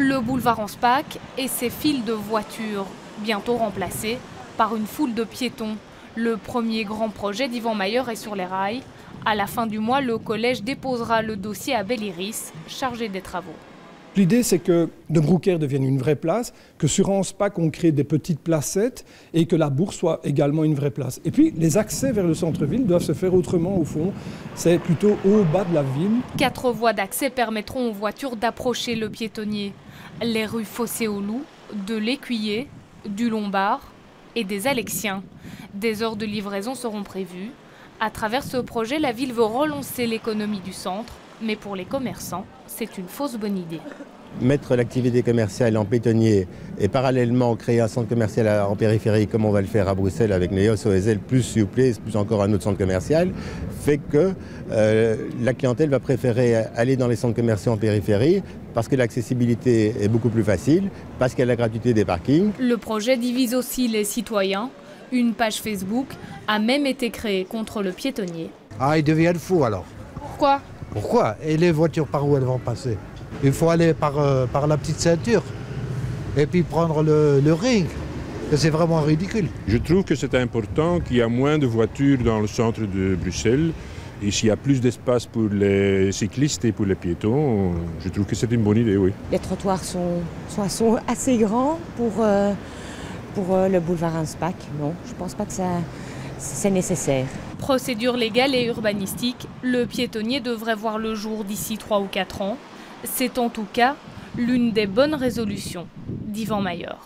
Le boulevard Anspach et ses files de voitures, bientôt remplacées par une foule de piétons. Le premier grand projet d'Yvan Mayer est sur les rails. À la fin du mois, le collège déposera le dossier à Belle-Iris, chargé des travaux. L'idée, c'est que De Broeckère devienne une vraie place, que sur Anspach, on crée des petites placettes et que la Bourse soit également une vraie place. Et puis, les accès vers le centre-ville doivent se faire autrement, au fond. C'est plutôt au bas de la ville. 4 voies d'accès permettront aux voitures d'approcher le piétonnier. Les rues Fossé-au-Loup, de l'Écuyer, du Lombard et des Alexiens. Des heures de livraison seront prévues. À travers ce projet, la ville veut relancer l'économie du centre. Mais pour les commerçants, c'est une fausse bonne idée. Mettre l'activité commerciale en piétonnier et parallèlement créer un centre commercial en périphérie, comme on va le faire à Bruxelles avec Neos, OSL, plus Youplace, plus encore un autre centre commercial, fait que la clientèle va préférer aller dans les centres commerciaux en périphérie parce que l'accessibilité est beaucoup plus facile, parce qu'il y a la gratuité des parkings. Le projet divise aussi les citoyens. Une page Facebook a même été créée contre le piétonnier. Ah, ils deviennent fous alors. Pourquoi ? Pourquoi? Et les voitures, par où elles vont passer? Il faut aller par la petite ceinture et puis prendre le ring. C'est vraiment ridicule. Je trouve que c'est important qu'il y ait moins de voitures dans le centre de Bruxelles. Et s'il y a plus d'espace pour les cyclistes et pour les piétons, je trouve que c'est une bonne idée, oui. Les trottoirs sont assez grands pour le boulevard Anspach. Non, je ne pense pas que c'est nécessaire. Procédure légale et urbanistique, le piétonnier devrait voir le jour d'ici 3 ou 4 ans. C'est en tout cas l'une des bonnes résolutions d'Yvan Mayer.